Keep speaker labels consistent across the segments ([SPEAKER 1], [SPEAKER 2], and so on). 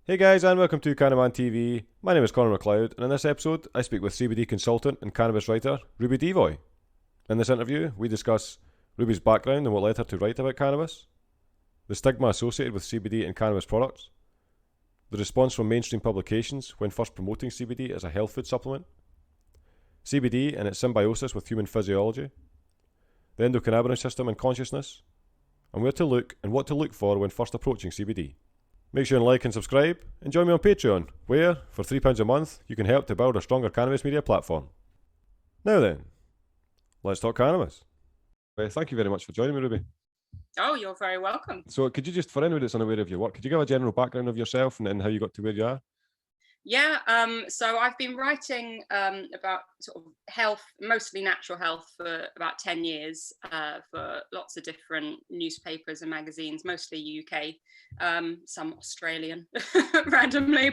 [SPEAKER 1] Hey guys, and welcome to Cannabis TV. My name is Conor McLeod, and in this episode, I speak with CBD consultant and cannabis writer Ruby Deevoy. In this interview, we discuss Ruby's background and what led her to write about cannabis, the stigma associated with CBD and cannabis products, the response from mainstream publications when first promoting CBD as a health food supplement, CBD and its symbiosis with human physiology, the endocannabinoid system and consciousness, and where to look and what to look for when first approaching CBD. Make sure and like and subscribe, and join me on Patreon, where, for £3 a month, you can help to build a stronger cannabis media platform. Now then, let's talk cannabis. Thank you very much for joining me, Ruby.
[SPEAKER 2] Oh, you're very welcome.
[SPEAKER 1] So could you just, for anyone that's unaware of your work, could you give a general background of yourself and how you got to where you are?
[SPEAKER 2] Yeah, so I've been writing about sort of health, mostly natural health, for about 10 years for lots of different newspapers and magazines, mostly UK, some Australian randomly,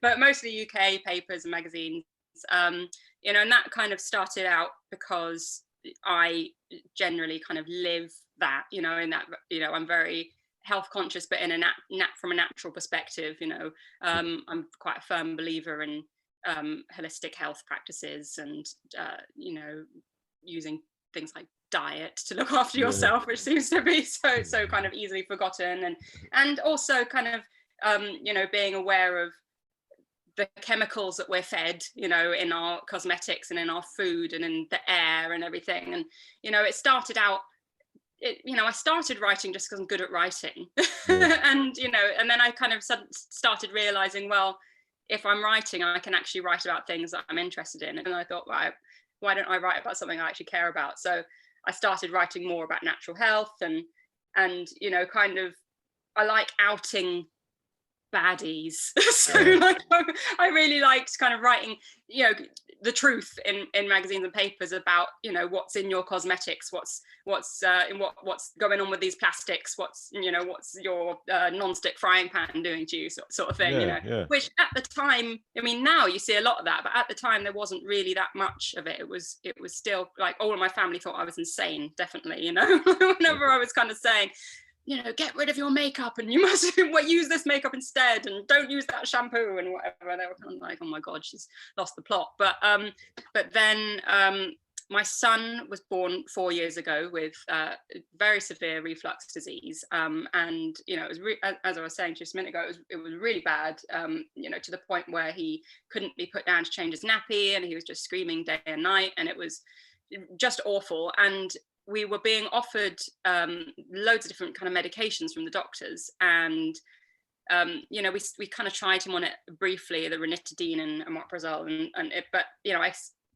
[SPEAKER 2] but mostly UK papers and magazines. And that kind of started out because I generally kind of live that, in that, I'm very health conscious, but in from a natural perspective. I'm quite a firm believer in holistic health practices and using things like diet to look after yourself, which seems to be so kind of easily forgotten, and also kind of being aware of the chemicals that we're fed, in our cosmetics and in our food and in the air and everything. And it started out, I started writing just because I'm good at writing. and then I kind of started realizing, well, if I'm writing, I can actually write about things that I'm interested in. And I thought, right, why don't I write about something I actually care about? So I started writing more about natural health and kind of, I like outing baddies. So I really liked kind of writing, the truth in magazines and papers about what's in your cosmetics, what's going on with these plastics, what's your non-stick frying pan doing to you, sort of thing. Which at the time, I mean, now you see a lot of that, but at the time there wasn't really that much of it. It was still like all of my family thought I was insane, definitely. Whenever I was kind of saying, get rid of your makeup and you must use this makeup instead and don't use that shampoo and whatever. They were kind of like, oh my God, she's lost the plot. But then my son was born 4 years ago with very severe reflux disease. And, it was, as I was saying just a minute ago, it was really bad, to the point where he couldn't be put down to change his nappy and he was just screaming day and night. And it was just awful. And we were being offered loads of different kind of medications from the doctors, and we kind of tried him on it briefly, the ranitidine and omeprazole, but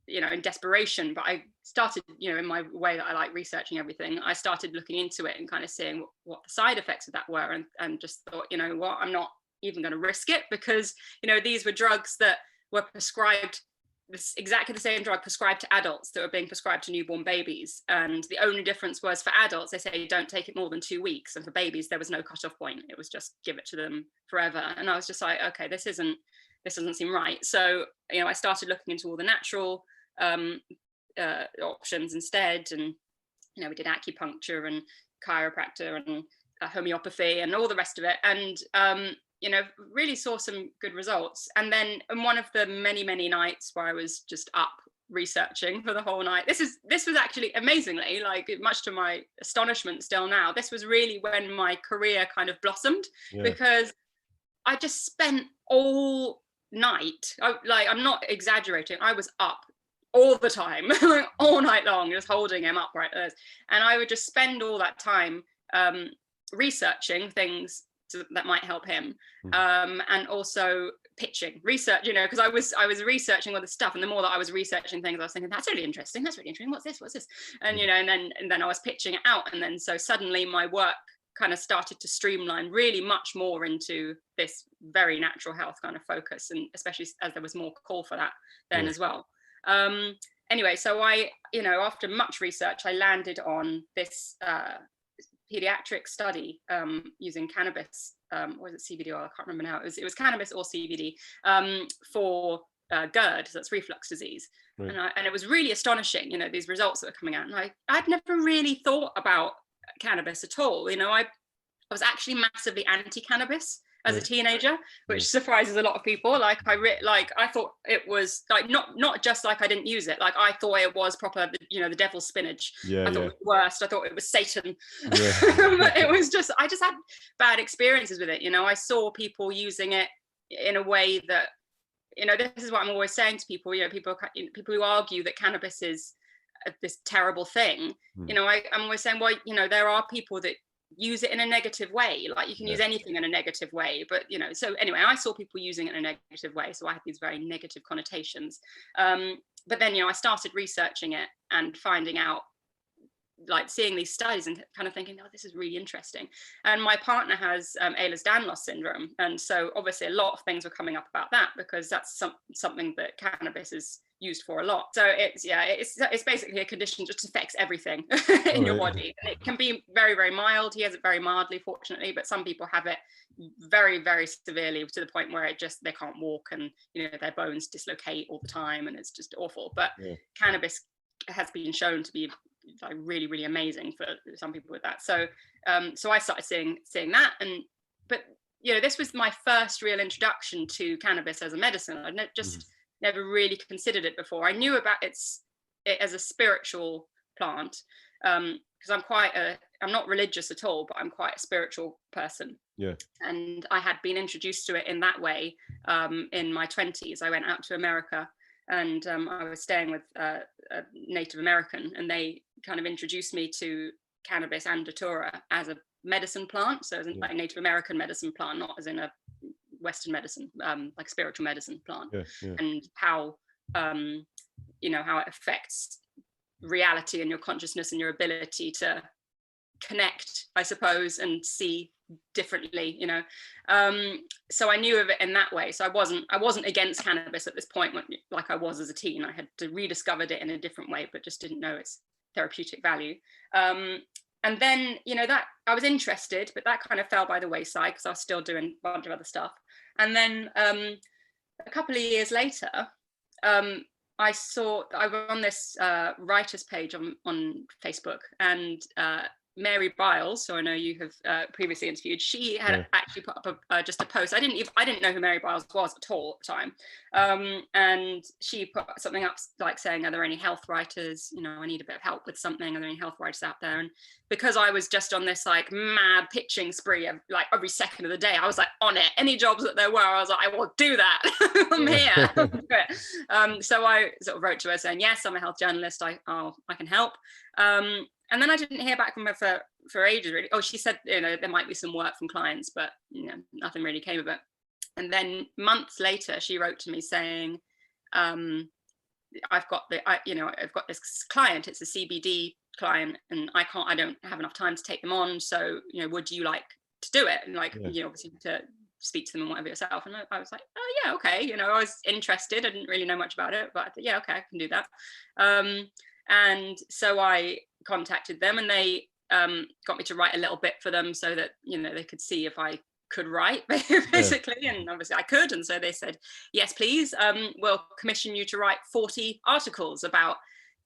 [SPEAKER 2] in desperation. But I started, in my way that I like researching everything, I started looking into it and kind of seeing what the side effects of that were, and just thought, what, I'm not even going to risk it, because these were drugs that were prescribed. Exactly the same drug prescribed to adults that were being prescribed to newborn babies, and the only difference was for adults they say don't take it more than 2 weeks, and for babies there was no cutoff point. It was just give it to them forever. And I was just like, okay, this doesn't seem right. So I started looking into all the natural options instead, and we did acupuncture and chiropractor and homeopathy and all the rest of it, and really saw some good results. And then in one of the many nights where I was just up researching for the whole night, this was actually amazingly, like, much to my astonishment still now, this was really when my career kind of blossomed. Because I just spent all night, I'm not exaggerating, I was up all the time, like all night long, just holding him upright, and I would just spend all that time researching things that might help him, and also pitching research, because I was researching all this stuff, and the more that I was researching things, I was thinking, that's really interesting, what's this, and and then I was pitching it out, and then so suddenly my work kind of started to streamline really much more into this very natural health kind of focus, and especially as there was more call for that then as well. Anyway, so I, after much research, I landed on this pediatric study using cannabis, or is it CBD oil? I can't remember now. It was cannabis or CBD for GERD, so that's reflux disease. Right. And it was really astonishing, these results that were coming out. And I'd never really thought about cannabis at all. I was actually massively anti-cannabis as a teenager, which surprises a lot of people. Like I thought it was like not just like I didn't use it. Like I thought it was proper, the devil's spinach. I thought it was the worst. I thought it was Satan. But it was just, I just had bad experiences with it. I saw people using it in a way that, this is what I'm always saying to people. People who argue that cannabis is this terrible thing. I'm always saying, well, there are people that use it in a negative way. Like you can use anything in a negative way, but so anyway, I saw people using it in a negative way, so I had these very negative connotations. But then I started researching it and finding out, like seeing these studies and kind of thinking, oh, this is really interesting. And my partner has Ehlers-Danlos syndrome, and so obviously a lot of things were coming up about that, because that's something that cannabis is used for a lot. So it's basically a condition that just affects everything in your body. It can be very, very mild. He has it very mildly, fortunately, but some people have it very, very severely, to the point where they can't walk, and their bones dislocate all the time, and it's just awful. But cannabis has been shown to be like really, really amazing for some people with that. So so I started seeing that, but this was my first real introduction to cannabis as a medicine. I'd never really considered it before. I knew about it as a spiritual plant, because I'm not religious at all, but I'm quite a spiritual person. And I had been introduced to it in that way in my 20s. I went out to America, and I was staying with a Native American, and they kind of introduced me to cannabis and datura as a medicine plant. So as like a Native American medicine plant, not as in a Western medicine, like spiritual medicine plant. And how how it affects reality and your consciousness and your ability to connect, I suppose, and see differently. So I knew of it in that way. So I wasn't against cannabis at this point, like I was as a teen. I had rediscovered it in a different way, but just didn't know its therapeutic value. And then that I was interested, but that kind of fell by the wayside because I was still doing a bunch of other stuff. And then a couple of years later, I was on this writers page on Facebook, and Mary Biles, so I know you have previously interviewed, she had actually put up just a post. I didn't know who Mary Biles was at all at the time, and she put something up like saying, are there any health writers? I need a bit of help with something. Are there any health writers out there? And because I was just on this like mad pitching spree of like every second of the day, I was like on it. Any jobs that there were, I was like, I will do that. I'm here. So I sort of wrote to her saying, yes, I'm a health journalist. I can help. And then I didn't hear back from her for ages, really. Oh, she said, there might be some work from clients, but nothing really came of it. And then months later, she wrote to me saying, I've got this client. It's a CBD client, and I don't have enough time to take them on. So, would you like to do it? And obviously to speak to them and whatever yourself. And I was like, oh yeah, okay. I was interested. I didn't really know much about it, but I thought, yeah, okay, I can do that. And so I contacted them, and they got me to write a little bit for them so that they could see if I could write, basically. And obviously I could, and so they said, yes please, we'll commission you to write 40 articles about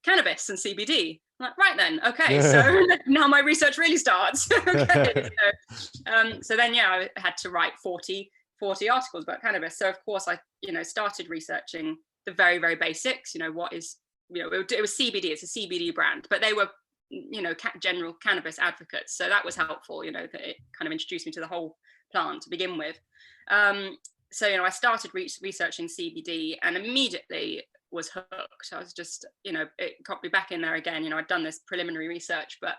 [SPEAKER 2] cannabis and CBD. I'm like, right then, okay. So now my research really starts. Okay. So then I had to write 40 articles about cannabis. So of course I started researching the very, very basics. What is, it was CBD, it's a CBD brand, but they were general cannabis advocates, so that was helpful. That it kind of introduced me to the whole plant to begin with. So I started researching CBD, and immediately was hooked. I was just it got me back in there again. I'd done this preliminary research, but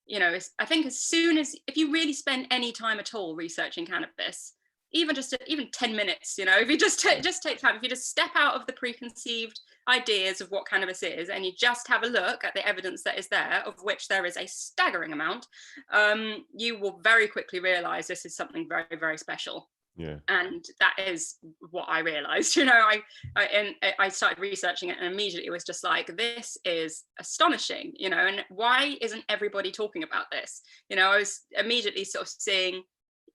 [SPEAKER 2] I think if you really spend any time at all researching cannabis, even 10 minutes, if you just take time, if you just step out of the preconceived ideas of what cannabis is, and you just have a look at the evidence that is there, of which there is a staggering amount, you will very quickly realize this is something very, very special. And that is what I realized. I started researching it, and immediately it was just like, this is astonishing, and why isn't everybody talking about this? I was immediately sort of seeing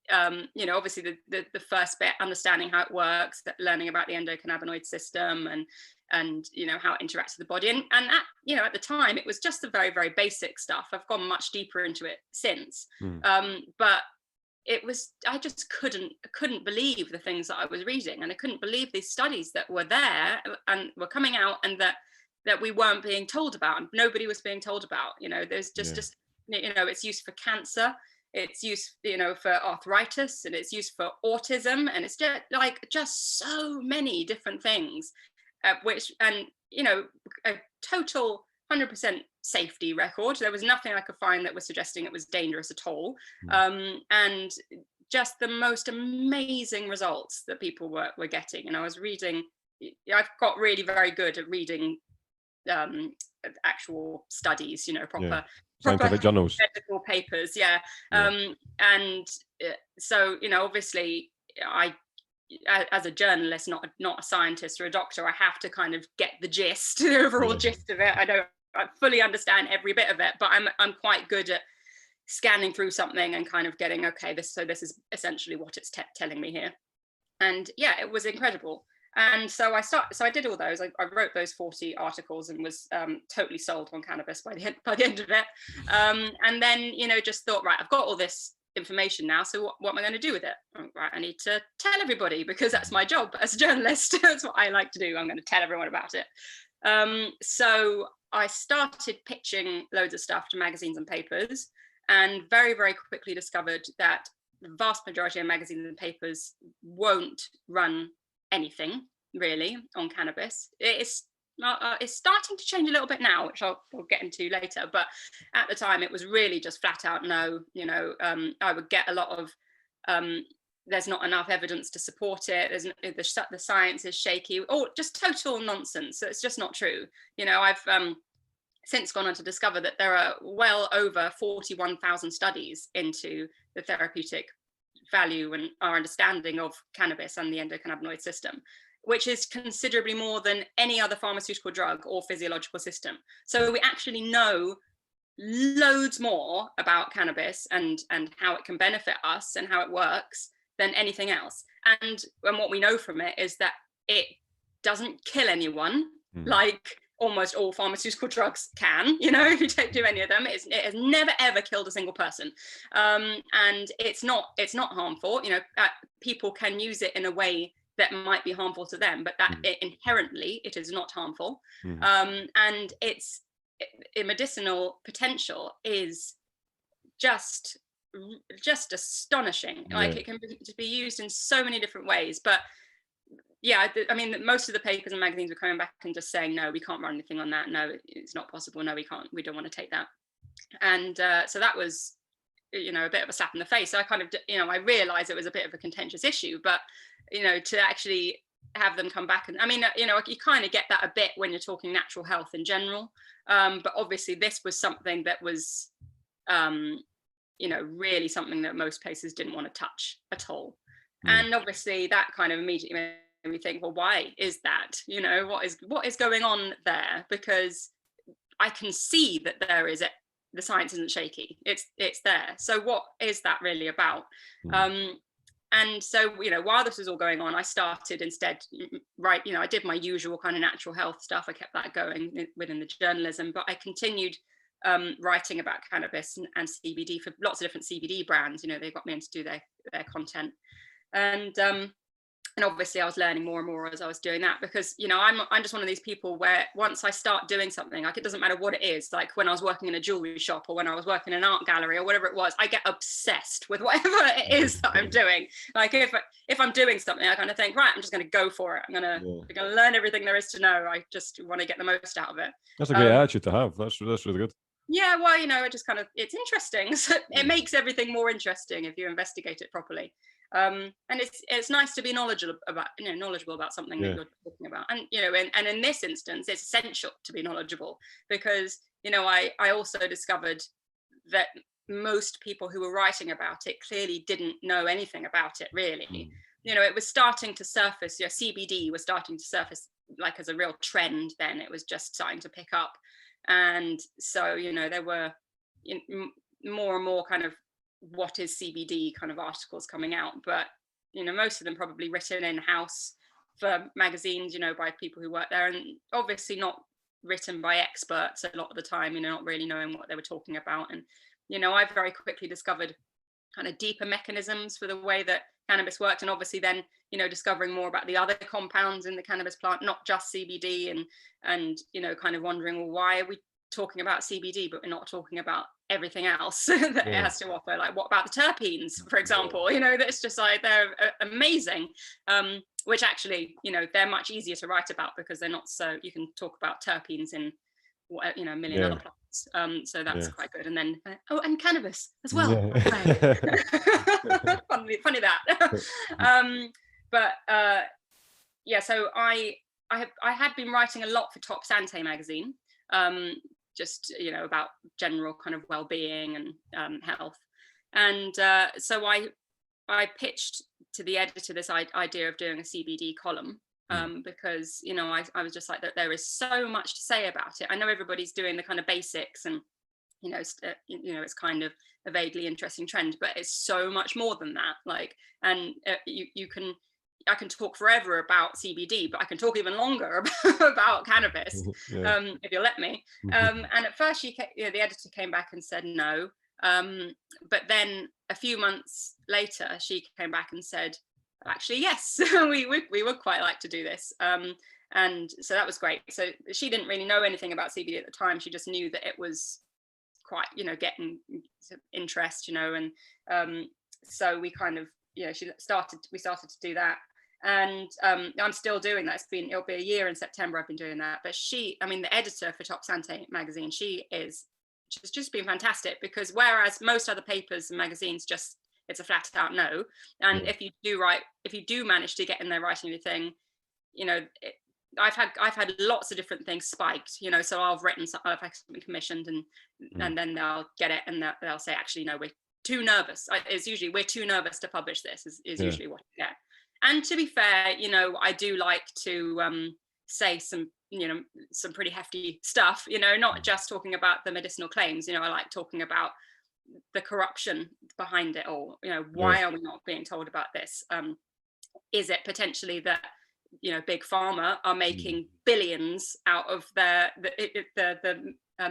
[SPEAKER 2] obviously the first bit, understanding how it works, learning about the endocannabinoid system, and how it interacts with the body, and that, at the time it was just the very, very basic stuff. I've gone much deeper into it since, but I just couldn't believe the things that I was reading, and I couldn't believe these studies that were there and were coming out, and that we weren't being told about, and nobody was being told about. There's just it's used for cancer, it's used for arthritis, and it's used for autism, and it's just so many different things, which, and a total 100% safety record. There was nothing I could find that was suggesting it was dangerous at all. And just the most amazing results that people were getting. And I was reading, I've got really very good at reading actual studies, proper
[SPEAKER 1] scientific journals,
[SPEAKER 2] medical papers. And so, obviously I, as a journalist, not a scientist or a doctor, I have to kind of get the gist, the overall gist of it. I fully understand every bit of it, but I'm quite good at scanning through something and kind of getting, okay, this is essentially what it's telling me here. And it was incredible. And so I did all those. I wrote those 40 articles and was totally sold on cannabis by the end of it. And then, just thought, right, I've got all this information now, so what am I going to do with it? Right, I need to tell everybody, because that's my job as a journalist. That's what I like to do. I'm going to tell everyone about it. So I started pitching loads of stuff to magazines and papers, and very, very quickly discovered that the vast majority of magazines and papers won't run anything really on cannabis. It's starting to change a little bit now, which I'll get into later, but at the time it was really just flat out no. I would get a lot of there's not enough evidence to support it, the science is shaky, or just total nonsense. It's just not true. I've since gone on to discover that there are well over 41,000 studies into the therapeutic value and our understanding of cannabis and the endocannabinoid system, which is considerably more than any other pharmaceutical drug or physiological system. So we actually know loads more about cannabis and how it can benefit us and how it works than anything else. And what we know from it is that it doesn't kill anyone like almost all pharmaceutical drugs can. If you don't do any of them, it has never ever killed a single person, and it's not harmful. People can use it in a way that might be harmful to them, but that inherently it is not harmful. And its medicinal potential is just astonishing. It can be used in so many different ways. But I mean, most of the papers and magazines were coming back and just saying, no, we can't run anything on that. No, it's not possible. No, we can't. We don't want to take that. And so that was, a bit of a slap in the face. So I kind of, I realized it was a bit of a contentious issue, but, to actually have them come back and, I mean, you kind of get that a bit when you're talking natural health in general. But obviously this was something that was, really something that most places didn't want to touch at all. And obviously that kind of immediately made me think, well, why is that? What is going on there? Because I can see that the science isn't shaky. It's there. So what is that really about? And so, while this was all going on, I started instead, I did my usual kind of natural health stuff. I kept that going within the journalism, but I continued writing about cannabis and CBD for lots of different CBD brands. They got me in to do their content. And obviously I was learning more and more as I was doing that, because I'm just one of these people where once I start doing something, it doesn't matter what it is, like when I was working in a jewelry shop or when I was working in an art gallery or whatever it was, I get obsessed with whatever it is that I'm doing. Like if I'm doing something, I kind of think, right, I'm just going to go for it. I'm going to learn everything there is to know. I just want to get the most out of it.
[SPEAKER 1] That's a great attitude to have. That's really good.
[SPEAKER 2] Yeah, well, it just kind of, it's interesting. So it makes everything more interesting if you investigate it properly. And it's nice to be knowledgeable about something that you're talking about. And and in this instance, it's essential to be knowledgeable, because I also discovered that most people who were writing about it clearly didn't know anything about it really. It was starting to surface. CBD was starting to surface like as a real trend then. It was just starting to pick up. And so, there were more and more kind of what is CBD kind of articles coming out, but, most of them probably written in-house for magazines, by people who work there, and obviously not written by experts a lot of the time, not really knowing what they were talking about. And, I very quickly discovered kind of deeper mechanisms for the way that cannabis worked, and obviously then, you know, discovering more about the other compounds in the cannabis plant, not just CBD, and you know, kind of wondering, well, why are we talking about CBD but we're not talking about everything else that it has to offer? Like, what about the terpenes, for example? You know, that's just like, they're amazing, which actually, you know, they're much easier to write about because they're not so, you can talk about terpenes in, you know, a million other plants, so that's quite good. And then and cannabis as well. funny that. But yeah, so I had been writing a lot for Top Santé magazine, just, you know, about general kind of well-being and health, and so I pitched to the editor this idea of doing a CBD column, because, you know, I was just like, that there is so much to say about it. I know everybody's doing the kind of basics, and you know, it's kind of a vaguely interesting trend, but it's so much more than that. Like, and I can talk forever about CBD, but I can talk even longer about cannabis, if you'll let me. And at first, the editor came back and said no. But then a few months later, she came back and said, actually, yes, we would quite like to do this. And so that was great. So she didn't really know anything about CBD at the time. She just knew that it was quite, you know, getting interest, you know, and so we kind of, you know, we started to do that. And I'm still doing that. It'll be a year in September I've been doing that. But the editor for Top Santé magazine, she's just been fantastic, because whereas most other papers and magazines it's a flat out no, and if you do manage to get in there writing anything, you know, I've had lots of different things spiked, you know, so I've had something commissioned, and then they'll get it, and they'll say, actually no, we're too nervous. It's usually, we're too nervous to publish this, is usually what you get. And to be fair, you know, I do like to say some pretty hefty stuff, you know, not just talking about the medicinal claims. You know, I like talking about the corruption behind it all. You know, why are we not being told about this? Is it potentially that, you know, big pharma are making billions out of the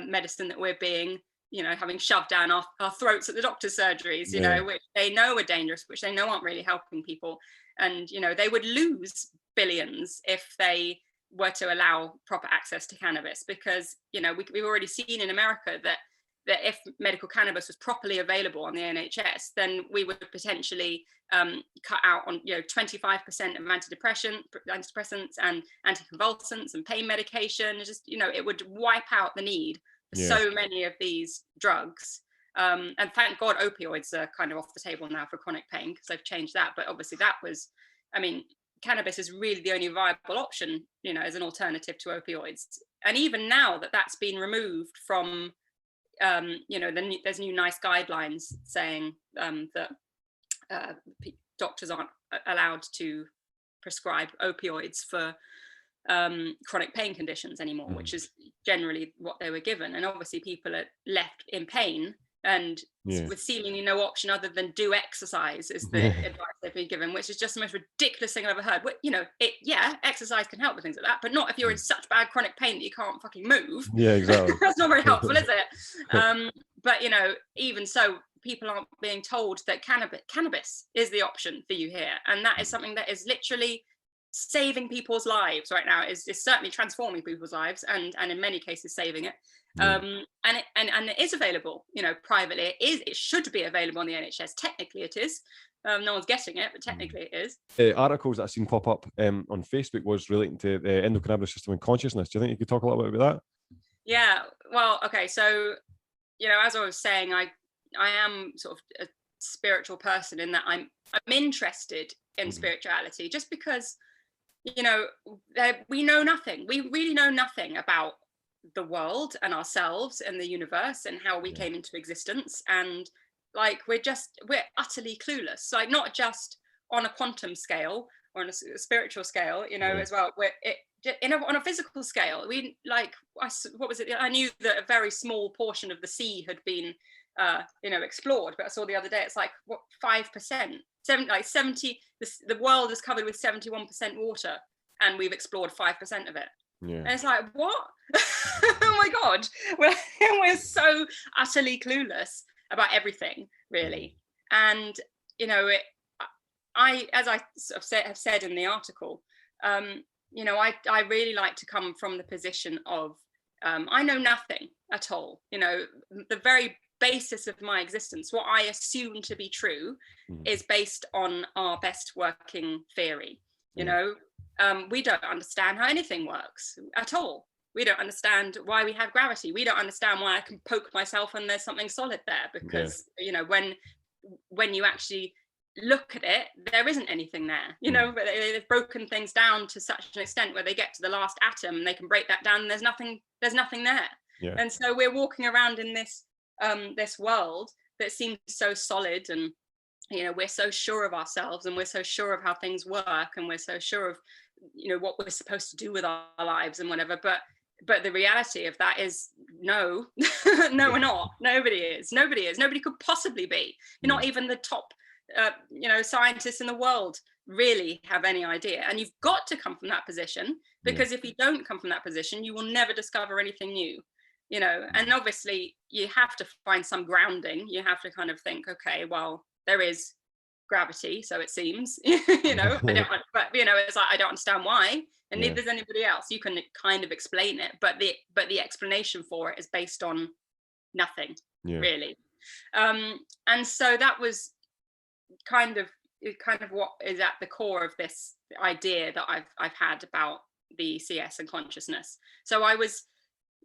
[SPEAKER 2] medicine that we're being, you know, having shoved down our throats at the doctor's surgeries, you know, which they know are dangerous, which they know aren't really helping people. And, you know, they would lose billions if they were to allow proper access to cannabis, because, you know, we've already seen in America that if medical cannabis was properly available on the NHS, then we would potentially cut out on, you know, 25% of antidepressants and anticonvulsants and pain medication. It's just, you know, it would wipe out the need for so many of these drugs. And thank God opioids are kind of off the table now for chronic pain, because they've changed that. But obviously cannabis is really the only viable option, you know, as an alternative to opioids. And even now that's been removed from, you know, there's new nice guidelines saying that doctors aren't allowed to prescribe opioids for chronic pain conditions anymore, which is generally what they were given. And obviously people are left in pain and with seemingly no option other than do exercise is the advice they've been given, which is just the most ridiculous thing I've ever heard. You know, exercise can help with things like that, but not if you're in such bad chronic pain that you can't fucking move.
[SPEAKER 1] Yeah, exactly.
[SPEAKER 2] That's not very helpful, is it? But, you know, even so, people aren't being told that cannabis is the option for you here. And that is something that is literally saving people's lives right now. Is certainly transforming people's lives, and in many cases saving it. And it is available, you know, privately. It should be available on the NHS. Technically it is. No one's getting it, but technically it is.
[SPEAKER 1] Articles that I've seen pop up on Facebook was relating to the endocannabinoid system and consciousness. Do you think you could talk a little bit about that?
[SPEAKER 2] Yeah, well, okay, so, you know, as I was saying, I am sort of a spiritual person, in that I'm interested in spirituality, just because, you know, we know nothing. We really know nothing about the world and ourselves and the universe and how we came into existence. And like, we're utterly clueless, like not just on a quantum scale or on a spiritual scale, you know, as well. On a physical scale, what was it? I knew that a very small portion of the sea had been, you know, explored, but I saw the other day, it's like, what, 5%? 70, the world is covered with 71% water, and we've explored 5% of it. Yeah. And it's like, what? Oh my God, we're so utterly clueless about everything, really. And I, as I have said in the article, I really like to come from the position of I know nothing at all. The very basis of my existence, what I assume to be true, is based on our best working theory. We don't understand how anything works at all. We don't understand why we have gravity. We don't understand why I can poke myself and there's something solid there, because when you actually look at it, there isn't anything there. They've broken things down to such an extent where they get to the last atom and they can break that down and there's nothing there. And so we're walking around in this world that seems so solid, and we're so sure of ourselves, and we're so sure of how things work, and we're so sure of what we're supposed to do with our lives and whatever, but the reality of that is no. No, we're not. Nobody could possibly be. Not even the top scientists in the world really have any idea. And you've got to come from that position, because if you don't come from that position, you will never discover anything new. And obviously you have to find some grounding. You have to kind of think, okay, well, there is gravity, so it seems. It's like, I don't understand why, and neither does anybody else. You can kind of explain it, but the explanation for it is based on nothing, really. And so that was kind of what is at the core of this idea that I've had about the ECS and consciousness. So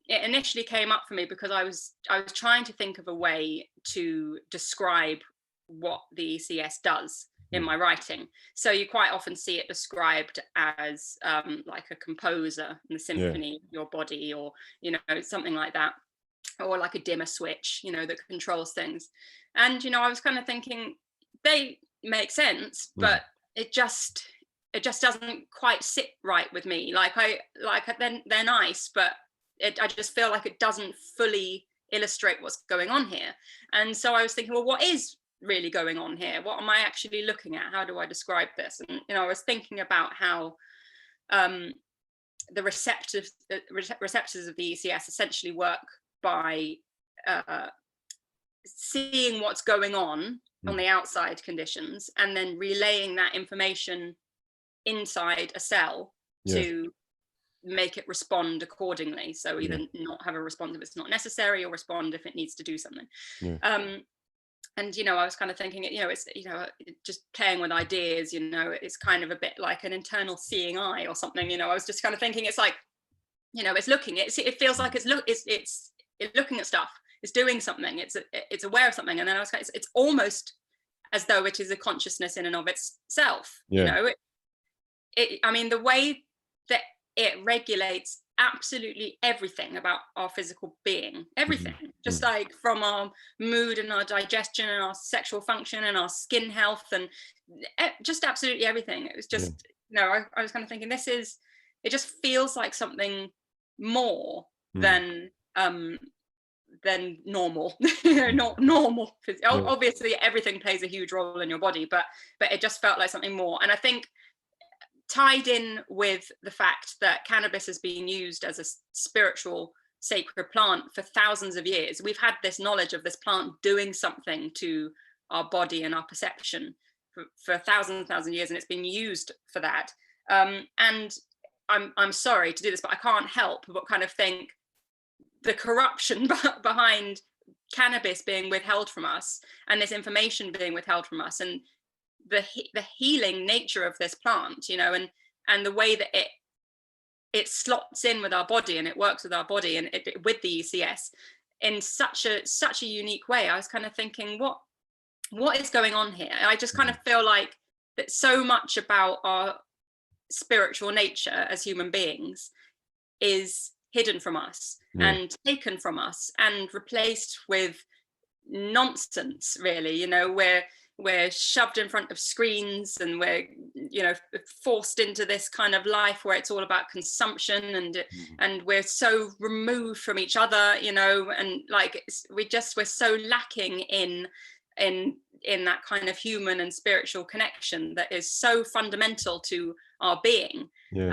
[SPEAKER 2] it initially came up for me because I was trying to think of a way to describe what the ECS does in my writing. So you quite often see it described as like a composer in the symphony of your body, or something like that, or like a dimmer switch, that controls things. And I was kind of thinking they make sense, but it just doesn't quite sit right with me. They're nice, but I just feel like it doesn't fully illustrate what's going on here. And so I was thinking, well, what is really going on here? What am I actually looking at? How do I describe this? And I was thinking about how the receptors of the ECS essentially work by seeing what's going on the outside conditions, and then relaying that information inside a cell to make it respond accordingly. So either not have a response if it's not necessary, or respond if it needs to do something. And I was kind of thinking, it's just playing with ideas. It's kind of a bit like an internal seeing eye or something. I was just kind of thinking, it's like, it's looking. It feels like it's looking at stuff. It's doing something. It's aware of something. And then I was kind of, it's almost as though it is a consciousness in and of itself. I mean, the way that it regulates absolutely everything about our physical being, everything, just like from our mood and our digestion and our sexual function and our skin health, and just absolutely everything. It was just, I was kind of thinking, it just feels like something more than normal. Not normal. Obviously everything plays a huge role in your body, but it just felt like something more. And I think tied in with the fact that cannabis has been used as a spiritual sacred plant for thousands of years. We've had this knowledge of this plant doing something to our body and our perception for thousands of years, and it's been used for that. And I'm sorry to do this, but I can't help but kind of think the corruption behind cannabis being withheld from us, and this information being withheld from us, and the healing nature of this plant, and the way that it slots in with our body, and it works with our body, and with the ECS in such a unique way. I was kind of thinking, what is going on here? I just kind of feel like that so much about our spiritual nature as human beings is hidden from us and taken from us and replaced with nonsense, really. We're shoved in front of screens, and we're forced into this kind of life where it's all about consumption, and we're so removed from each other, and like we're so lacking in that kind of human and spiritual connection that is so fundamental to our being. So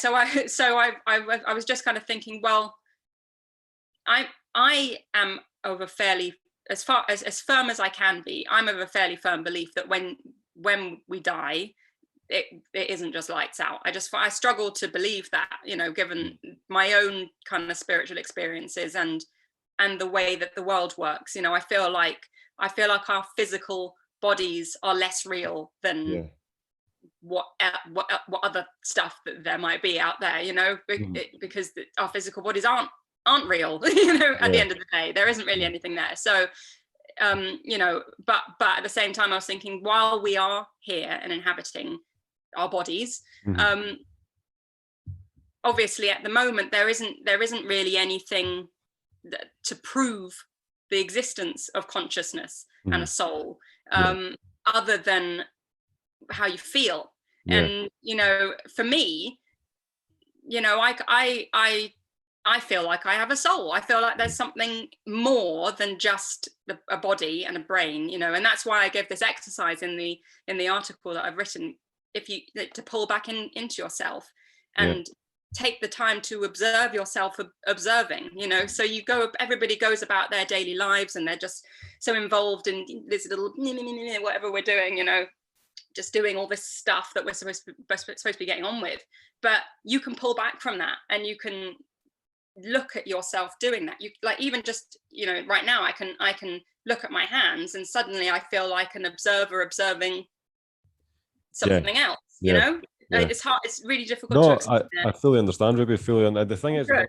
[SPEAKER 2] I was just kind of thinking, well, I am of a fairly as firm as I can be, I'm of a fairly firm belief that when we die, it isn't just lights out. I struggle to believe that, you know, given my own kind of spiritual experiences and the way that the world works. You know, I feel like our physical bodies are less real than what other stuff that there might be out there, you know, because our physical bodies aren't real, you know, at the end of the day, there isn't really anything there. So you know, but at the same time, I was thinking, while we are here and inhabiting our bodies, obviously at the moment there isn't really anything to prove the existence of consciousness and a soul, other than how you feel. And you know, for me, you know, I feel like I have a soul. I feel like there's something more than just a body and a brain, you know, and that's why I give this exercise in the article that I've written, to pull back into yourself and take the time to observe yourself observing, you know. So everybody goes about their daily lives and they're just so involved in this little whatever we're doing, you know, just doing all this stuff that we're supposed to be getting on with. But you can pull back from that and you can look at yourself doing that. You, like, even just, you know, right now I can look at my hands and suddenly I feel like an observer observing something else, you know. It's hard, it's really difficult to explain.
[SPEAKER 1] I fully understand, Ruby, fully. And the thing is,
[SPEAKER 2] good.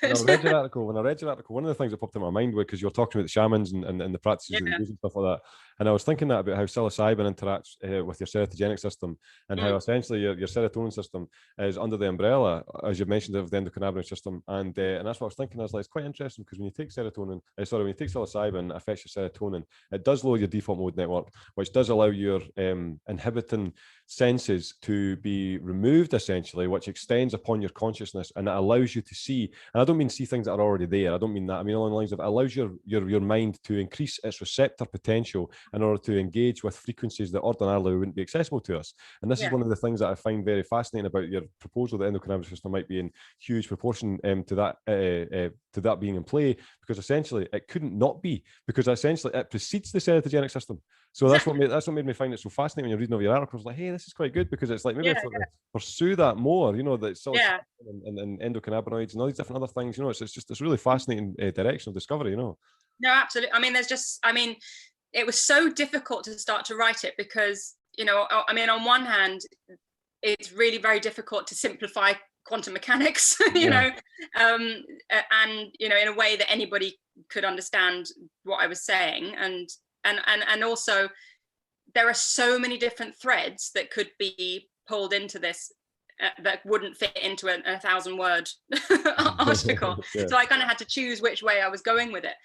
[SPEAKER 1] When I read your article, one of the things that popped in my mind was, because you're talking about the shamans and the practices that they use and stuff like that, and I was thinking that about how psilocybin interacts with your serotogenic system, and how essentially your serotonin system is under the umbrella, as you mentioned, of the endocannabinoid system, and that's what I was thinking. I was like, it's quite interesting, because when you take psilocybin, it affects your serotonin. It does lower your default mode network, which does allow your inhibiting senses to be removed, essentially, which extends upon your consciousness, and it allows you to see, and I don't mean see things that are already there, I don't mean that, I mean along the lines of, it allows your mind to increase its receptor potential in order to engage with frequencies that ordinarily wouldn't be accessible to us. And this is one of the things that I find very fascinating about your proposal that endocannabinoid system might be in huge proportion to that being in play, because essentially it couldn't not be, because essentially it precedes the serotogenic system. So that's what made me find it so fascinating when you're reading over your articles. Like, hey, this is quite good, because it's like, maybe pursue that more, you know, that and endocannabinoids and all these different other things, you know. It's really fascinating direction of discovery, you know.
[SPEAKER 2] No, absolutely. I mean, it was so difficult to start to write it because, you know, I mean, on one hand, it's really very difficult to simplify quantum mechanics, you know, and, you know, in a way that anybody could understand what I was saying. And also there are so many different threads that could be pulled into this that wouldn't fit into a 1,000-word article. So I kind of had to choose which way I was going with it.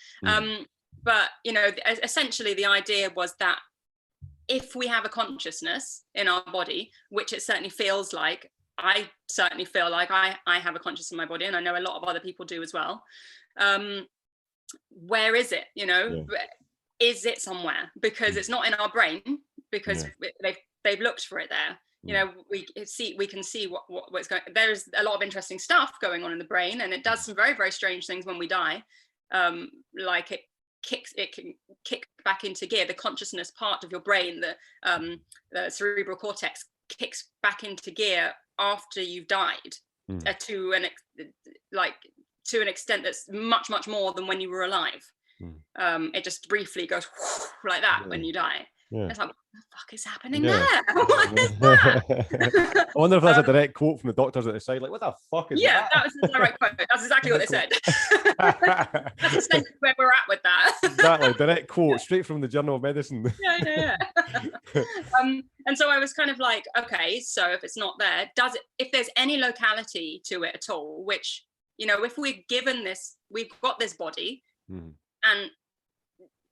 [SPEAKER 2] But, you know, essentially the idea was that if we have a consciousness in our body, which it certainly feels like, I certainly feel like I have a consciousness in my body, and I know a lot of other people do as well. Where is it, you know? Is it somewhere? Because it's not in our brain, because they've looked for it there. You know, we can see what's going. There's a lot of interesting stuff going on in the brain, and it does some very, very strange things when we die. Like it can kick back into gear. The consciousness part of your brain, the cerebral cortex, kicks back into gear after you've died, to an extent that's much, much more than when you were alive. It just briefly goes like that when you die. It's like, what the fuck is happening there? What is that?
[SPEAKER 1] I wonder if that's a direct quote from the doctors at the side, like, what the fuck is that?
[SPEAKER 2] Yeah, that was the direct quote. That's exactly what they said. That's essentially where we're at with that.
[SPEAKER 1] Exactly, direct quote straight from the Journal of Medicine.
[SPEAKER 2] Yeah. And so I was kind of like, okay, so if it's not there, if there's any locality to it at all, which, you know, if we've got this body, and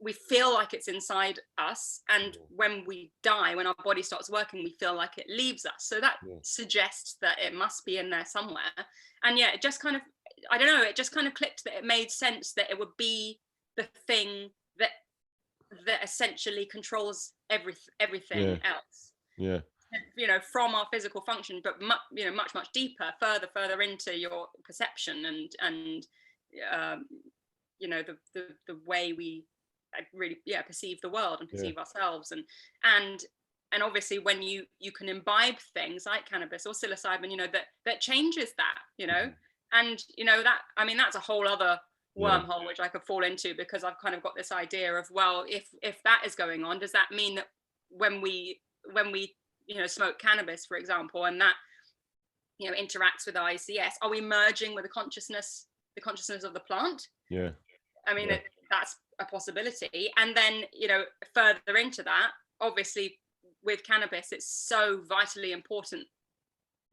[SPEAKER 2] we feel like it's inside us, and when we die, when our body stops working, we feel like it leaves us. So that suggests that it must be in there somewhere. And it just kind of, I don't know, it just kind of clicked that it made sense that it would be the thing that essentially controls everything else. You know, from our physical function, but you know, much deeper, further into your perception and you know, the way we really perceive the world and perceive ourselves. And obviously when you can imbibe things like cannabis or psilocybin, you know, that changes that, you know. And you know, that, I mean, that's a whole other wormhole which I could fall into, because I've kind of got this idea of, well, if that is going on, does that mean that when we you know, smoke cannabis, for example, and that, you know, interacts with ICS, are we merging with the consciousness of the plant? I mean, that's a possibility. And then, you know, further into that, obviously with cannabis, it's so vitally important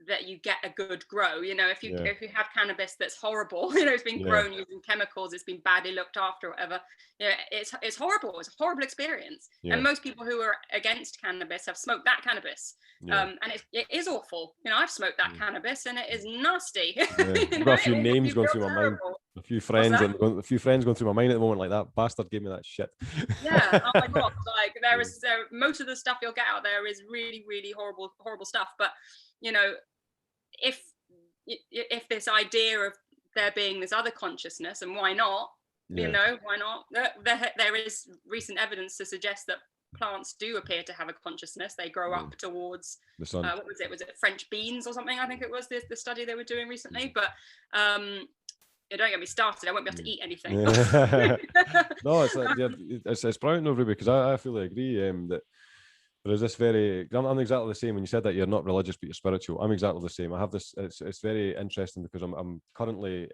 [SPEAKER 2] that you get a good grow. You know, if you have cannabis that's horrible, you know, it's been grown using chemicals, it's been badly looked after, whatever, you know, it's horrible. It's a horrible experience. And most people who are against cannabis have smoked that cannabis, and it is awful. You know, I've smoked that cannabis and it is nasty.
[SPEAKER 1] I've got a few names going through my mind. A few friends going through my mind at the moment, like, that bastard gave me that shit.
[SPEAKER 2] Oh my god, like most of the stuff you'll get out there is really, really horrible stuff. But you know, if this idea of there being this other consciousness, and why not, you know, why not, there is recent evidence to suggest that plants do appear to have a consciousness. They grow up towards
[SPEAKER 1] the sun.
[SPEAKER 2] What was it French beans or something, I think it was, the study they were doing recently. But don't get me started, I won't be able to eat anything.
[SPEAKER 1] No, it's brilliant though, Ruby, because I fully agree that there's this I'm exactly the same. When you said that you're not religious but you're spiritual, I'm exactly the same. I have this, it's very interesting, because I'm currently,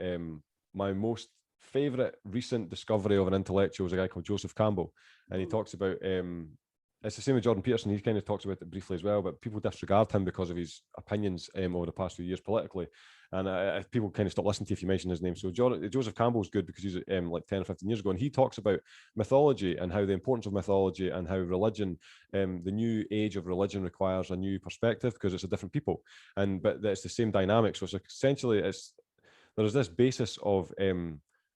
[SPEAKER 1] my most favorite recent discovery of an intellectual is a guy called Joseph Campbell, and he talks about, it's the same with Jordan Peterson. He kind of talks about it briefly as well, but people disregard him because of his opinions over the past few years politically. And people kind of stop listening to you if you mention his name. So Joseph Campbell's good because he's like 10 or 15 years ago, and he talks about mythology and how the importance of mythology and how religion, the new age of religion requires a new perspective because it's a different people. But it's the same dynamic. So it's essentially, there's this basis of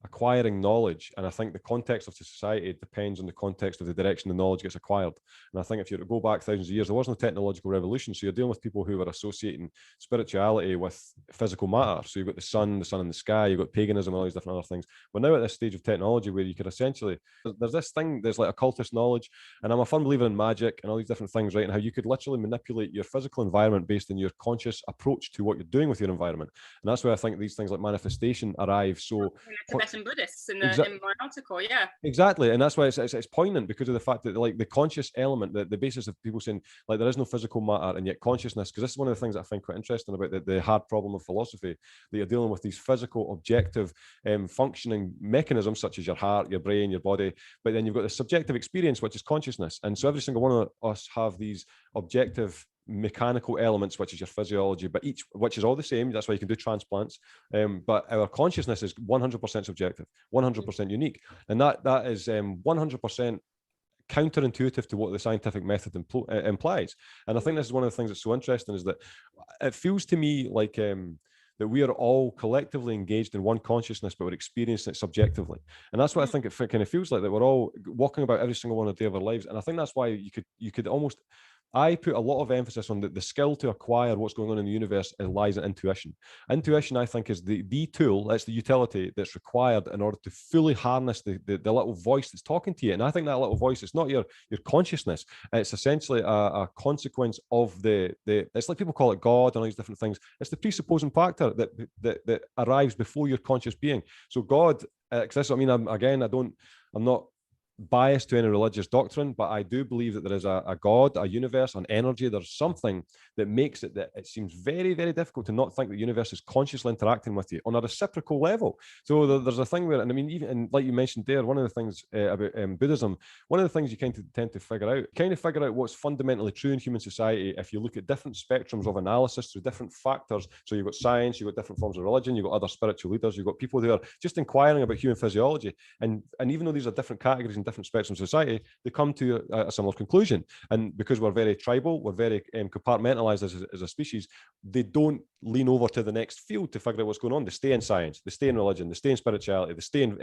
[SPEAKER 1] acquiring knowledge, and I think the context of the society depends on the context of the direction the knowledge gets acquired. And I think if you go back thousands of years, there was no technological revolution, so you're dealing with people who were associating spirituality with physical matter. So you've got the sun in the sky, you've got paganism and all these different other things. We're now at this stage of technology where you could essentially, there's this thing, there's like occultist knowledge, and I'm a firm believer in magic and all these different things, right? And how you could literally manipulate your physical environment based on your conscious approach to what you're doing with your environment. And that's where I think these things like manifestation arrive. So
[SPEAKER 2] Tibetan Buddhists in my article,
[SPEAKER 1] exactly. And that's why it's poignant, because of the fact that like the conscious element, the basis of people saying like there is no physical matter and yet consciousness, because this is one of the things that I find quite interesting about the hard problem of philosophy, that you're dealing with these physical, objective, functioning mechanisms such as your heart, your brain, your body, but then you've got the subjective experience, which is consciousness. And so every single one of us have these objective mechanical elements, which is your physiology, but which is all the same. That's why you can do transplants. But our consciousness is 100% subjective, 100% unique, and that is 100% counterintuitive to what the scientific method implies. And I think this is one of the things that's so interesting, is that it feels to me like that we are all collectively engaged in one consciousness, but we're experiencing it subjectively. And that's what I think it kind of feels like, that we're all walking about every single one of the day of our lives. And I think that's why you could almost, I put a lot of emphasis on the skill to acquire what's going on in the universe lies in intuition. Intuition, I think, is the tool, that's the utility that's required in order to fully harness the little voice that's talking to you. And I think that little voice, it's not your consciousness. It's essentially a consequence of it's like people call it God and all these different things. It's the presupposing factor that arrives before your conscious being. So God, because that's what I mean, I'm not biased to any religious doctrine, but I do believe that there is a God, a universe, an energy. There's something that makes it that it seems very, very difficult to not think that the universe is consciously interacting with you on a reciprocal level. So there's a thing where, and I mean, even like you mentioned there, one of the things about Buddhism, one of the things you kind of tend to figure out what's fundamentally true in human society if you look at different spectrums of analysis through different factors. So you've got science, you've got different forms of religion, you've got other spiritual leaders, you've got people who are just inquiring about human physiology, and even though these are different categories and different spectrums of society, they come to a similar conclusion. And because we're very tribal, we're very compartmentalized as a species, they don't lean over to the next field to figure out what's going on. They stay in science, they stay in religion, they stay in spirituality, they stay in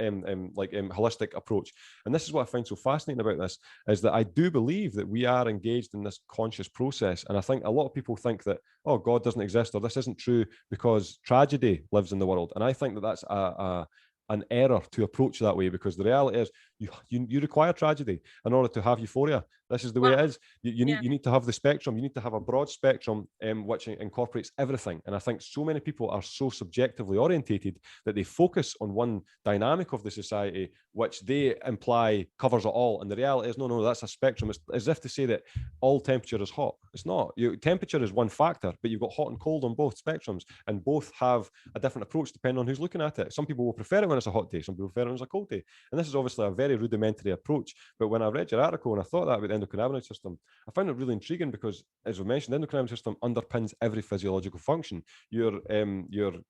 [SPEAKER 1] holistic approach. And this is what I find so fascinating about this, is that I do believe that we are engaged in this conscious process. And I think a lot of people think that, oh, God doesn't exist, or this isn't true because tragedy lives in the world. And I think that that's an error to approach that way, because the reality is you require tragedy in order to have euphoria. This is the way it is. You need to have the spectrum. You need to have a broad spectrum which incorporates everything. And I think so many people are so subjectively orientated that they focus on one dynamic of the society, which they imply covers it all. And the reality is, no, that's a spectrum. It's as if to say that all temperature is hot. It's not. Temperature is one factor, but you've got hot and cold on both spectrums, and both have a different approach depending on who's looking at it. Some people will prefer it when it's a hot day. Some people prefer it when it's a cold day. And this is obviously a very rudimentary approach. But when I read your article and I thought that about the endocannabinoid system, I found it really intriguing because, as we mentioned, the endocannabinoid system underpins every physiological function. Your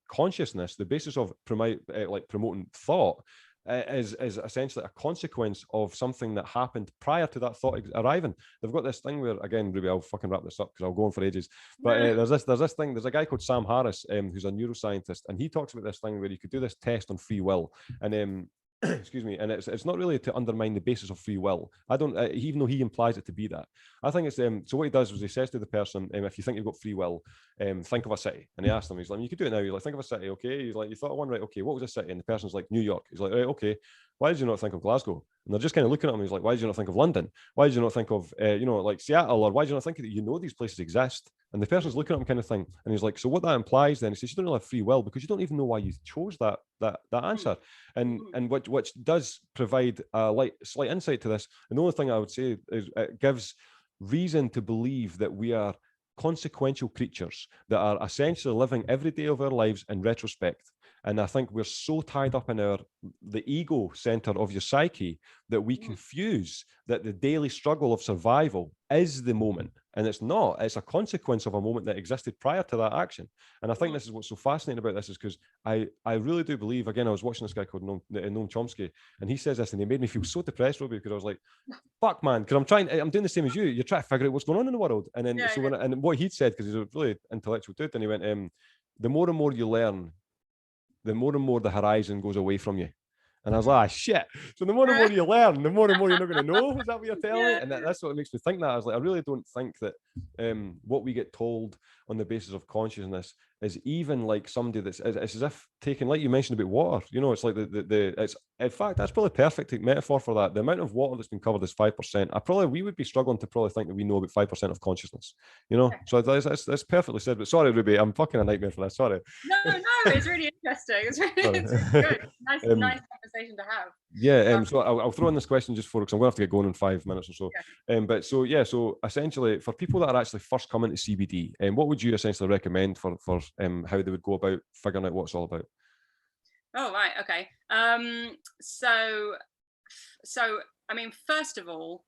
[SPEAKER 1] consciousness, the basis of promoting thought, is essentially a consequence of something that happened prior to that thought arriving. They've got this thing where, again, Ruby, I'll fucking wrap this up because I'll go on for ages. But there's this thing. There's a guy called Sam Harris, who's a neuroscientist, and he talks about this thing where you could do this test on free will, and excuse me, and it's not really to undermine the basis of free will. I don't, even though he implies it to be that. I think it's so what he does is he says to the person, if you think you've got free will, think of a city. And he asks them, he's like, you could do it now. He's like, think of a city, okay? He's like, you thought of one, right? Okay, what was a city? And the person's like, New York. He's like, right, okay. Why did you not think of Glasgow? And they're just kind of looking at him. He's like, why did you not think of London? Why did you not think of, like Seattle? Or why did you not think that these places exist? And the person's looking at him kind of thing. And he's like, so what that implies then, he says, you don't really have free will because you don't even know why you chose that answer. And which does provide a slight insight to this. And the only thing I would say is it gives reason to believe that we are consequential creatures that are essentially living every day of our lives in retrospect. And I think we're so tied up in the ego center of your psyche that we confuse that the daily struggle of survival is the moment. And it's not. It's a consequence of a moment that existed prior to that action. And I think this is what's so fascinating about this is because I really do believe, again, I was watching this guy called Noam Chomsky, and he says this, and he made me feel so depressed, Robbie, because I was like, fuck, man, because I'm doing the same as you. You're trying to figure out what's going on in the world. And then, and what he'd said, because he's a really intellectual dude, and he went, the more and more you learn, the more and more the horizon goes away from you. And I was like, shit. So the more and more you learn, the more and more you're not going to know. Is that what you're telling me? And that's what makes me think that. I was like, I really don't think that what we get told on the basis of consciousness is even like somebody it's as if taking, like you mentioned about water, it's like it's, in fact, that's probably a perfect metaphor for that. The amount of water that's been covered is 5%. We would be struggling to probably think that we know about 5% of consciousness, So that's perfectly said. But sorry, Ruby, I'm fucking a nightmare for this. Sorry.
[SPEAKER 2] No, it's really interesting. It's really good. Nice conversation to have.
[SPEAKER 1] Yeah, so I'll throw in this question just because I'm going to have to get going in 5 minutes or so. Yeah. So essentially, for people that are actually first coming to CBD, what would you essentially recommend for how they would go about figuring out what it's all about?
[SPEAKER 2] Oh, right. Okay. So I mean, first of all,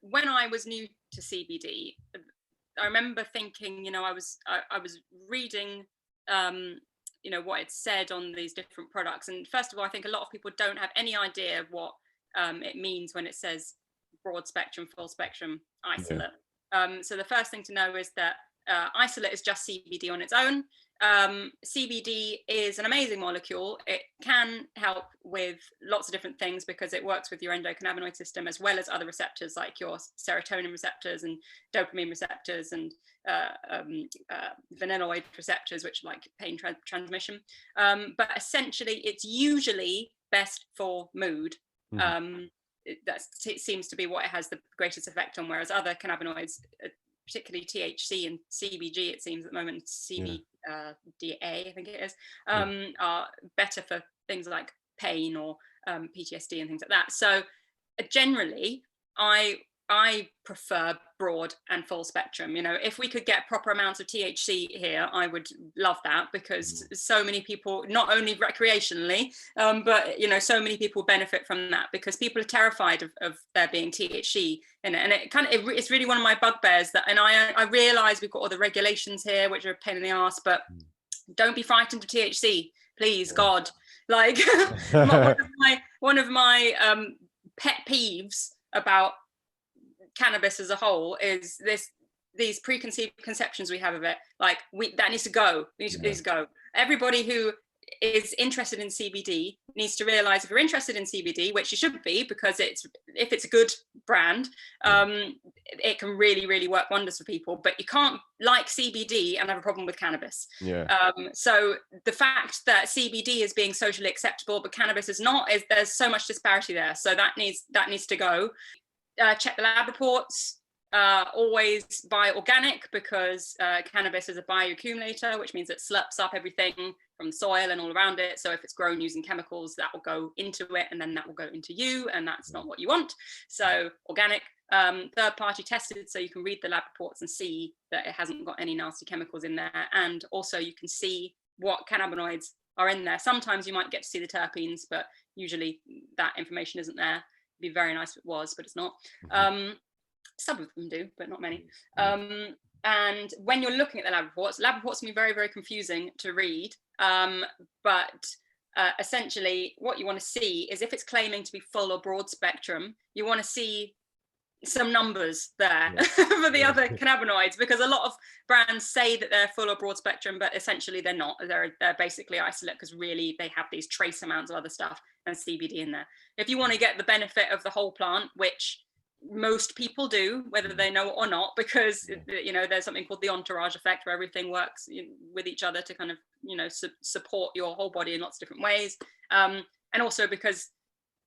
[SPEAKER 2] when I was new to CBD, I remember thinking, I was reading, what it said on these different products. And first of all, I think a lot of people don't have any idea what it means when it says broad spectrum, full spectrum isolate. So the first thing to know is that isolate is just CBD on its own. CBD is an amazing molecule. It can help with lots of different things because it works with your endocannabinoid system as well as other receptors like your serotonin receptors and dopamine receptors and vanilloid receptors, which like pain transmission. But essentially, it's usually best for mood. That seems to be what it has the greatest effect on, whereas other cannabinoids, particularly THC and CBG, it seems at the moment, CBDA, I think it is, are better for things like pain or PTSD and things like that. So generally, I prefer broad and full spectrum. If we could get proper amounts of THC here, I would love that because so many people, not only recreationally, but so many people benefit from that because people are terrified of there being THC in it, and it's really one of my bugbears. And I realise we've got all the regulations here, which are a pain in the ass, but don't be frightened of THC, please, God. Like one of my pet peeves about cannabis as a whole is these preconceived conceptions we have of it, like that needs to go. Everybody who is interested in CBD needs to realize, if you're interested in CBD, which you should be, because if it's a good brand, it can really, really work wonders for people. But you can't like CBD and have a problem with cannabis. So the fact that CBD is being socially acceptable but cannabis is not, there's so much disparity there. So that needs to go. Check the lab reports. Always buy organic, because cannabis is a bioaccumulator, which means it slurps up everything from the soil and all around it. So if it's grown using chemicals, that will go into it, and then that will go into you, and that's not what you want. So organic, third party tested, so you can read the lab reports and see that it hasn't got any nasty chemicals in there. And also you can see what cannabinoids are in there. Sometimes you might get to see the terpenes, but usually that information isn't there. It'd be very nice if it was, but it's not. Some of them do, but not many. And when you're looking at the lab reports can be very, very confusing to read. But essentially what you want to see is, if it's claiming to be full or broad spectrum, you want to see some numbers there for the other cannabinoids, because a lot of brands say that they're full or broad spectrum, but essentially they're not. They're basically isolate, because really they have these trace amounts of other stuff and CBD in there. If you want to get the benefit of the whole plant, which most people do, whether they know it or not, because there's something called the entourage effect, where everything works with each other to kind of support your whole body in lots of different ways, and also because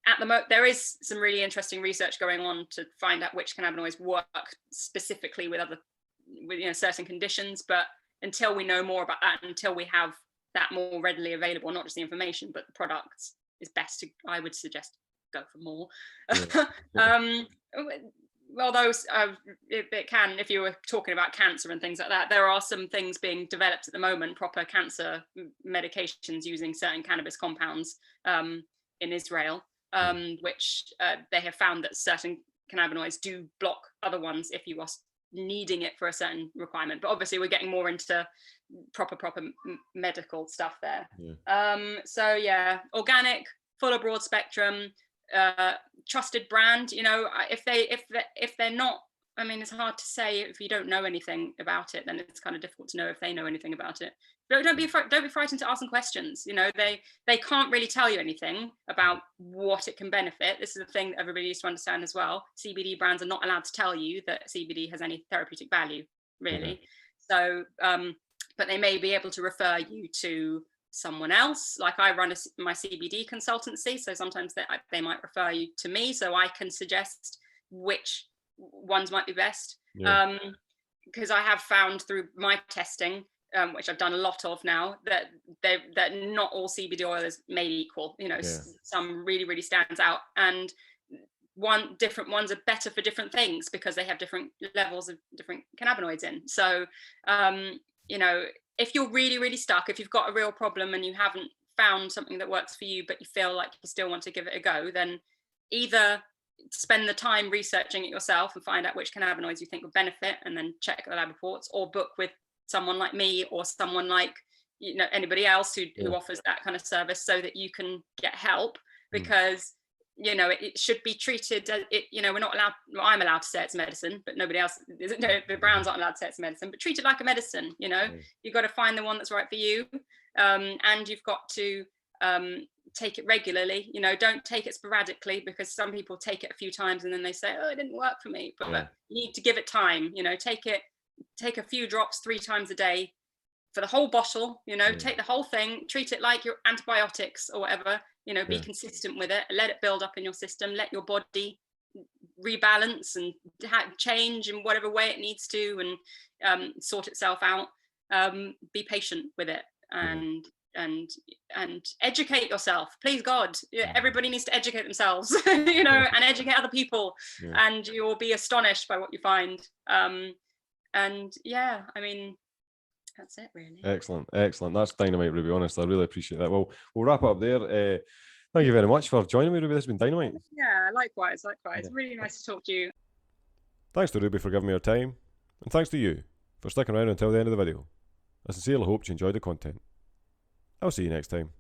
[SPEAKER 2] at the moment there is some really interesting research going on to find out which cannabinoids work specifically with certain conditions. But until we know more about that, until we have that more readily available, not just the information but the products, it's best to, I would suggest, go for more. Although it can, if you were talking about cancer and things like that, there are some things being developed at the moment, proper cancer medications using certain cannabis compounds in Israel, which they have found that certain cannabinoids do block other ones if you are needing it for a certain requirement. But obviously we're getting more into proper medical stuff there. So yeah, organic, full or broad spectrum, trusted brand. If they're not, I mean, it's hard to say. If you don't know anything about it, then it's kind of difficult to know if they know anything about it. Don't be frightened to ask them questions. They can't really tell you anything about what it can benefit. This is the thing that everybody needs to understand as well. CBD brands are not allowed to tell you that CBD has any therapeutic value, really. So but they may be able to refer you to someone else. Like I run my CBD consultancy, so sometimes they might refer you to me, so I can suggest which ones might be best. Because I have found through my testing, which I've done a lot of now, that not all CBD oil is made equal. Some really, really stands out, and different ones are better for different things because they have different levels of different cannabinoids in. So if you're really, really stuck, if you've got a real problem and you haven't found something that works for you, but you feel like you still want to give it a go, then either spend the time researching it yourself and find out which cannabinoids you think would benefit, and then check the lab reports, or book with someone like me or someone like anybody else who offers that kind of service, so that you can get help. Because it should be treated we're not allowed, I'm allowed to say it's medicine, but nobody else is. The brands aren't allowed to say it's medicine, but treat it like a medicine. You've got to find the one that's right for you, and you've got to take it regularly. Don't take it sporadically, because some people take it a few times and then they say, oh, it didn't work for me. But you need to give it time. Take a few drops 3 times a day for the whole bottle. Take the whole thing, treat it like your antibiotics or whatever. Be consistent with it, let it build up in your system, let your body rebalance and change in whatever way it needs to, and sort itself out. Be patient with it, and educate yourself, please God. Everybody needs to educate themselves, and educate other people, and you'll be astonished by what you find. That's it, really.
[SPEAKER 1] Excellent. That's dynamite, Ruby. Honest, I really appreciate that. Well, we'll wrap it up there. Thank you very much for joining me, Ruby. This has been dynamite.
[SPEAKER 2] Yeah, likewise. Really nice to talk to you.
[SPEAKER 1] Thanks to Ruby for giving me her time, and thanks to you for sticking around until the end of the video. I sincerely hope you enjoyed the content. I'll see you next time.